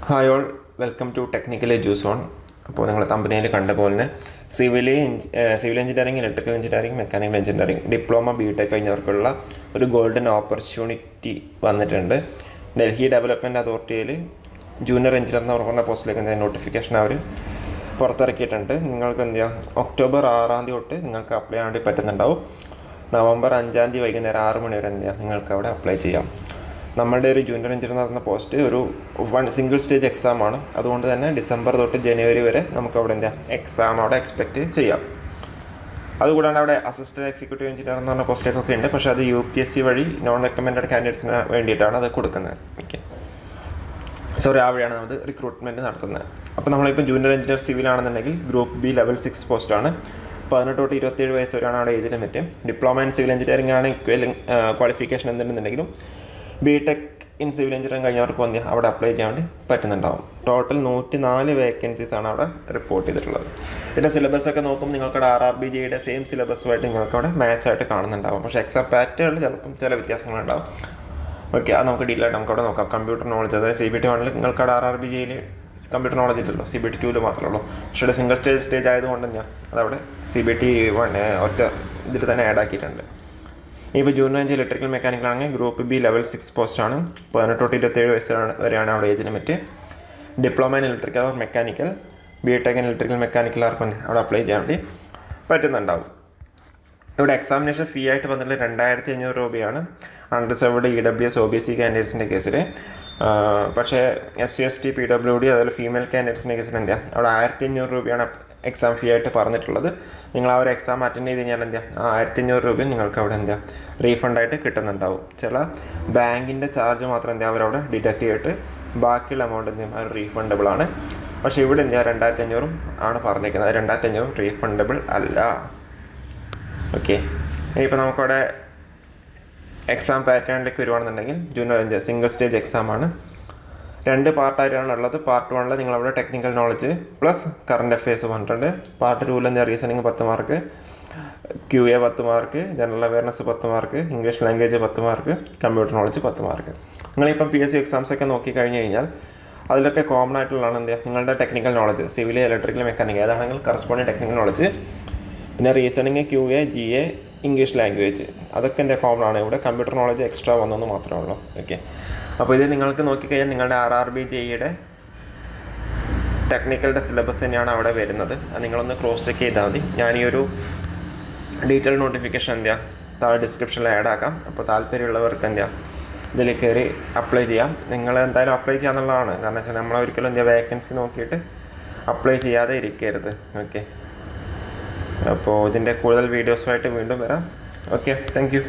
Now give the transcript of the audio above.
Hi all, welcome to technical Eduzone. അപ്പോൾ നിങ്ങൾ കമ്പനിയിൽ കണ്ട പോലെ തന്നെ civil engineering, electrical engineering, mechanical engineering, diploma B Tech കഴിഞ്ഞവർക്കുള്ള ഒരു ഗോൾഡൻ ഓപ്പർച്യൂണിറ്റി വന്നിട്ടുണ്ട്. ഡൽഹി ഡെവലപ്മെൻറ്റ് അതോറിറ്റിയിൽ ജൂനിയർ എഞ്ചിനീയർ എന്ന് പറഞ്ഞ പോസ്റ്റിലേക്ക് നോട്ടിഫിക്കേഷൻ അവർ പുറത്തിറക്കിയിട്ടുണ്ട്. നിങ്ങൾക്ക് എന്ത് ചെയ്യാം, ഒക്ടോബർ 6 തൊട്ട് നിങ്ങൾക്ക് അപ്ലൈ ചെയ്യാൻ വേണ്ടി പറ്റുന്നുണ്ടാവും. നവംബർ 5 വൈകുന്നേരം 6 മണി വരെ എന്ത് ചെയ്യാം, നിങ്ങൾക്ക് അവിടെ അപ്ലൈ ചെയ്യാം. നമ്മളുടെ ഒരു ജൂനിയർ എഞ്ചിനീയർ എന്ന പോസ്റ്റ് ഒരു സിംഗിൾ സ്റ്റേജ് എക്സാമാണ്. അതുകൊണ്ട് തന്നെ ഡിസംബർ തൊട്ട് ജനുവരി വരെ നമുക്ക് അവിടെ എന്താ എക്സാം അവിടെ എക്സ്പെക്റ്റ് ചെയ്യാം. അതുകൂടാണ്ട് അവിടെ അസിസ്റ്റൻറ്റ് എക്സിക്യൂട്ടീവ് എഞ്ചിനീയർ എന്ന് പറഞ്ഞ പോസ്റ്റിലേക്കൊക്കെ ഉണ്ട്. പക്ഷേ അത് UPSC വഴി നോൺ റെക്കമെൻഡഡ് കാൻഡിഡേറ്റ്സിന് വേണ്ടിയിട്ടാണ് അത് കൊടുക്കുന്നത്. ആ വഴിയാണ് നമ്മൾ റിക്രൂട്ട്മെൻറ്റ് നടത്തുന്നത്. അപ്പോൾ നമ്മളിപ്പോൾ ജൂനിയർ എഞ്ചിനീയർ സിവിൽ ആണെന്നുണ്ടെങ്കിൽ ഗ്രൂപ്പ് B ലെവൽ 6 പോസ്റ്റാണ്. 18 തൊട്ട് 27 വയസ്സ് വരെയാണ് അവിടെ age limit. Diploma in civil engineering ആണ് ക്വാളിഫിക്കേഷൻ എന്തുണ്ടെന്നുണ്ടെങ്കിലും ബിടെക് ഇൻ സിവിൽ എഞ്ചിനീയറിംഗ് കഴിഞ്ഞവർക്ക് വന്ന് അവിടെ അപ്ലൈ ചെയ്യാൻ വേണ്ടി പറ്റുന്നുണ്ടാവും. ടോട്ടൽ 104 വേക്കൻസീസാണ് അവിടെ റിപ്പോർട്ട് ചെയ്തിട്ടുള്ളത്. ഇതിൻ്റെ സിലബസൊക്കെ നോക്കുമ്പോൾ നിങ്ങൾക്കവിടെ RRBJയുടെ സെയിം സിലബസുമായിട്ട് നിങ്ങൾക്കവിടെ മാച്ചായിട്ട് കാണുന്നുണ്ടാവും. പക്ഷേ എക്സാം പാറ്റേണിൽ ചില വ്യത്യാസങ്ങളുണ്ടാവും. അത് നമുക്ക് ഡീറ്റെയിൽ ആയിട്ട് നമുക്കവിടെ നോക്കാം. കമ്പ്യൂട്ടർ നോളജ്, അതായത് CBT 1 നിങ്ങൾക്കവിടെ RRBJയിൽ കമ്പ്യൂട്ടർ നോളജ് ഇല്ലല്ലോ, CBT 2 മാത്രമേ ഉള്ളൂ. പക്ഷേ സിംഗിൾ സ്റ്റേജ് ആയതുകൊണ്ട് അതവിടെ CBT 1 ഒറ്റ ഇതിൽ തന്നെ ആഡ് ആക്കിയിട്ടുണ്ട്. ഇപ്പോൾ ജൂനിയർ ഇലക്ട്രിക്കൽ മെക്കാനിക്കൽ ആണെങ്കിൽ ഗ്രൂപ്പ് B ലെവൽ 6 പോസ്റ്റാണ്. 18 തൊട്ട് 27 വയസ്സ് വരെയാണ് അവിടെ age limit. Diploma in electrical mechanical, B Tech in electrical mechanical ആർക്കും അവിടെ അപ്ലൈ ചെയ്യാൻ വേണ്ടി പറ്റുന്നുണ്ടാവും. ഇവിടെ എക്സാമിനേഷൻ ഫീ ആയിട്ട് വന്നിട്ട് 2500 രൂപയാണ് അൺറിസർവ്ഡ് EWS OBC കാൻഡിഡേറ്റ്സിൻ്റെ കേസിൽ. പക്ഷേ SC ST PWD അതുപോലെ ഫീമെയിൽ കാൻഡിഡേറ്റ്സിൻ്റെ കേസിൽ എന്താ അവിടെ 1500 രൂപയാണ് എക്സാം ഫീ ആയിട്ട് പറഞ്ഞിട്ടുള്ളത്. നിങ്ങൾ ആ ഒരു എക്സാം അറ്റൻഡ് ചെയ്ത് കഴിഞ്ഞാൽ എന്താ 1500 രൂപയും നിങ്ങൾക്ക് അവിടെ എന്താ റീഫണ്ടായിട്ട് കിട്ടുന്നുണ്ടാവും. ചില ബാങ്കിൻ്റെ ചാർജ് മാത്രം എന്താ അവരവിടെ ഡിഡക്റ്റ് ചെയ്തിട്ട് ബാക്കിയുള്ള എമൗണ്ട് എന്താ അത് റീഫണ്ടബിൾ ആണ്. പക്ഷേ ഇവിടെ എന്താ 2500 ആണ് പറഞ്ഞിരിക്കുന്നത്. 2500 റീഫണ്ടബിൾ അല്ല. ഇനിയിപ്പോൾ നമുക്കവിടെ എക്സാം പാറ്റേണിലേക്ക് വരുവാണെന്നുണ്ടെങ്കിൽ ജൂനിയർ സിംഗിൾ സ്റ്റേജ് എക്സാമാണ്. 2 പാർട്ടായിട്ടാണ് ഉള്ളത്. പാർട്ട് 1 നിങ്ങളവിടെ technical knowledge plus current affairs പറഞ്ഞിട്ടുണ്ട്. പാർട്ട് 2 എന്താ reasoning 10 mark, QA 10 mark, general awareness 10 mark, English language 10 mark, computer knowledge 10 mark. നിങ്ങളിപ്പം PSC എക്സാംസ് ഒക്കെ നോക്കി കഴിഞ്ഞ് കഴിഞ്ഞാൽ അതിലൊക്കെ കോമൺ ആയിട്ടുള്ളതാണ് എന്താ നിങ്ങളുടെ technical knowledge, civil, electrical, mechanical ഏതാണെങ്കിൽ കറസ്പോണ്ടിങ് ടെക്നിക്കൽ നോളജ്. പിന്നെ reasoning, QA, GA, English language അതൊക്കെ എൻ്റെ കോമൺ ആണ്. ഇവിടെ കമ്പ്യൂട്ടർ നോളജ് എക്സ്ട്രാ വന്നെന്ന് മാത്രമേ ഉള്ളൂ. അപ്പോൾ ഇത് നിങ്ങൾക്ക് നോക്കിക്കഴിഞ്ഞാൽ നിങ്ങളുടെ RRBJയുടെ ടെക്നിക്കലിൻ്റെ സിലബസ് തന്നെയാണ് അവിടെ വരുന്നത്. അത് നിങ്ങളൊന്ന് ക്രോസ് ചെക്ക് ചെയ്താൽ മതി. ഞാൻ ഈ ഒരു ഡീറ്റെയിൽ നോട്ടിഫിക്കേഷൻ എന്താ താഴെ ഡിസ്ക്രിപ്ഷനിൽ ആഡ് ആക്കാം. അപ്പോൾ താല്പര്യമുള്ളവർക്ക് എന്താ ഇതിൽ കയറി അപ്ലൈ ചെയ്യാം. നിങ്ങൾ എന്തായാലും അപ്ലൈ ചെയ്യാന്നുള്ളതാണ്. കാരണം വെച്ചാൽ നമ്മളൊരിക്കലും എന്താ വേക്കൻസി നോക്കിയിട്ട് അപ്ലൈ ചെയ്യാതെ ഇരിക്കരുത്. അപ്പോൾ ഇതിൻ്റെ കൂടുതൽ വീഡിയോസുമായിട്ട് വീണ്ടും വരാം. Thank you.